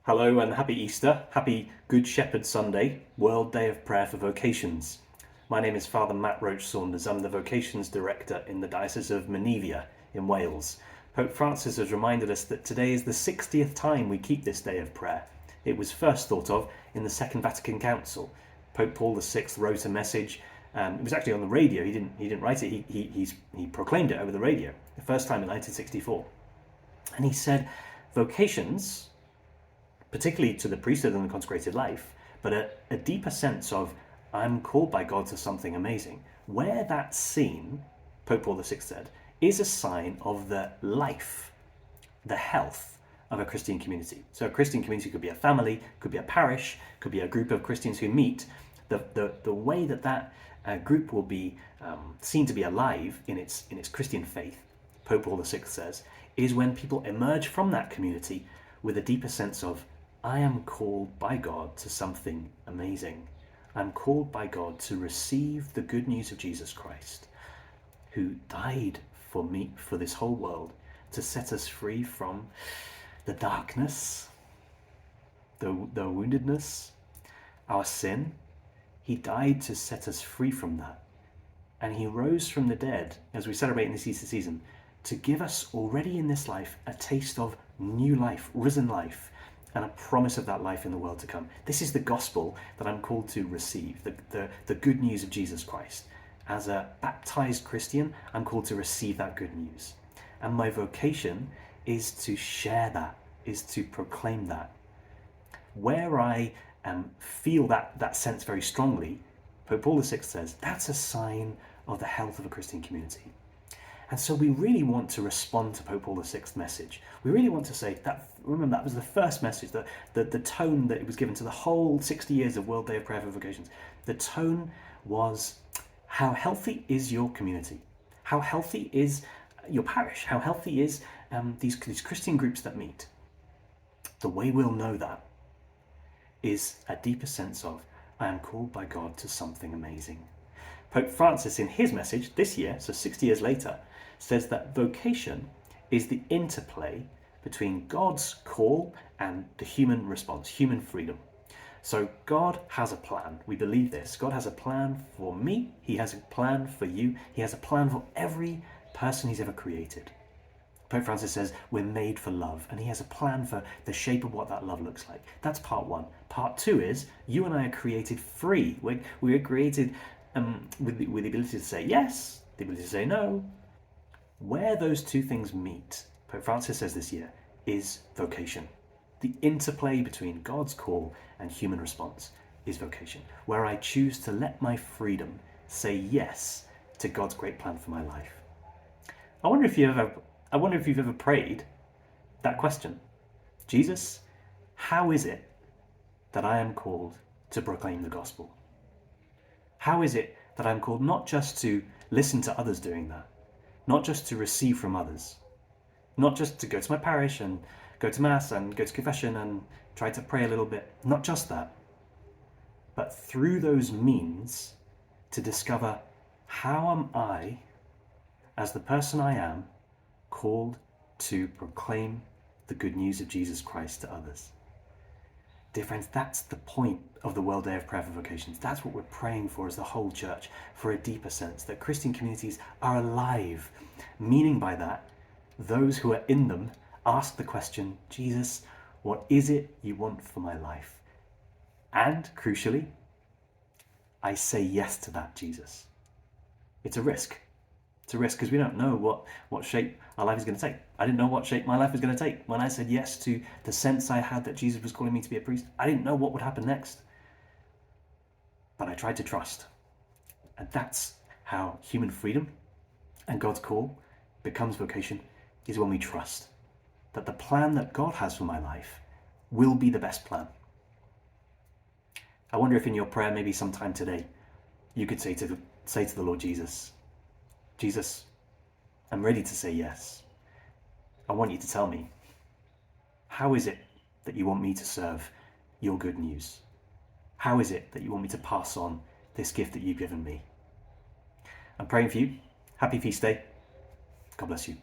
Hello and happy Easter, happy Good Shepherd Sunday, World Day of Prayer for Vocations. My name is Father Matt Roach-Saunders. I'm the Vocations Director in the Diocese of Menevia in Wales. Pope Francis has reminded us that today is the 60th time we keep this day of prayer. It was first thought of in the Second Vatican Council. Pope Paul VI wrote a message. It was actually on the radio. He didn't write it. He proclaimed it over the radio the first time in 1964, and he said, vocations, particularly to the priesthood and the consecrated life, but a deeper sense of I'm called by God to something amazing. Where that's seen, Pope Paul VI said, is a sign of the life, the health of a Christian community. So a Christian community could be a family, could be a parish, could be a group of Christians who meet. The way that group will be seen to be alive in its Christian faith, Pope Paul VI says, is when people emerge from that community with a deeper sense of I am called by God to something amazing. I'm called by God to receive the good news of Jesus Christ, who died for me, for this whole world, to set us free from the darkness, the woundedness, our sin. He died to set us free from that. And he rose from the dead, as we celebrate in this Easter season, to give us already in this life a taste of new life, risen life, and a promise of that life in the world to come. This is the gospel that I'm called to receive, the good news of Jesus Christ. As a baptized Christian, I'm called to receive that good news. And my vocation is to share that, is to proclaim that. Where I feel that sense very strongly, Pope Paul VI says, that's a sign of the health of a Christian community. And so we really want to respond to Pope Paul VI's message. We really want to say that, remember, that was the first message, the tone that it was given to the whole 60 years of World Day of Prayer for Vocations. The tone was, how healthy is your community? How healthy is your parish? How healthy is these Christian groups that meet? The way we'll know that is a deeper sense of, I am called by God to something amazing. Pope Francis, in his message this year, so 60 years later, says that vocation is the interplay between God's call and the human response, human freedom. So God has a plan. We believe this. God has a plan for me. He has a plan for you. He has a plan for every person he's ever created. Pope Francis says we're made for love, and he has a plan for the shape of what that love looks like. That's part one. Part two is you and I are created free. We are created with the ability to say yes, the ability to say no. Where those two things meet, Pope Francis says this year, is vocation. The interplay between God's call and human response is vocation, where I choose to let my freedom say yes to God's great plan for my life. I wonder if you've ever prayed that question. Jesus, how is it that I am called to proclaim the gospel? How is it that I'm called not just to listen to others doing that, not just to receive from others, not just to go to my parish and go to Mass and go to confession and try to pray a little bit, not just that, but through those means to discover how am I, as the person I am, called to proclaim the good news of Jesus Christ to others. Dear friends, that's the point of the World Day of Prayer for Vocations. That's what we're praying for as the whole church, for a deeper sense that Christian communities are alive, meaning by that, those who are in them ask the question, Jesus, what is it you want for my life? And crucially, I say yes to that, Jesus. It's a risk. It's a risk because we don't know what shape our life is going to take. I didn't know what shape my life was going to take. When I said yes to the sense I had that Jesus was calling me to be a priest, I didn't know what would happen next. But I tried to trust. And that's how human freedom and God's call becomes vocation, is when we trust that the plan that God has for my life will be the best plan. I wonder if in your prayer, maybe sometime today, you could say to the Lord Jesus, Jesus, I'm ready to say yes. I want you to tell me, how is it that you want me to serve your good news? How is it that you want me to pass on this gift that you've given me? I'm praying for you. Happy feast day. God bless you.